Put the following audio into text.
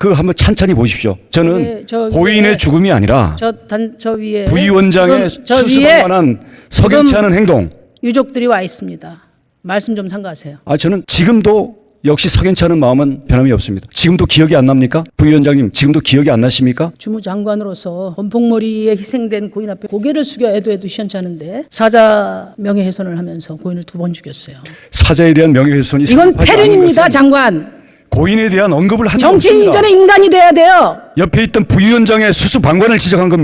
그 한번 찬찬히 보십시오. 저는 네, 저 고인의 위에, 죽음이 아니라 저 위에 부위원장의 지금 저 수습할 위에 만한 석연치 않은 행동. 유족들이 와 있습니다. 말씀 좀 삼가하세요. 저는 지금도 역시 석연치 않은 마음은 변함이 없습니다. 지금도 기억이 안 납니까? 부위원장님 지금도 기억이 안 나십니까? 주무장관으로서 원폭머리에 희생된 고인 앞에 고개를 숙여 애도 시원치 않은데 사자 명예훼손을 하면서 고인을 2번 죽였어요. 사자에 대한 명예훼손이 이건 성립하지 않은 폐륜입니다, 것은 장관. 고인에 대한 언급을 한 적 정치인 없습니다. 이전에 인간이 돼야 돼요. 옆에 있던 부위원장의 수수 방관을 지적한 겁니다.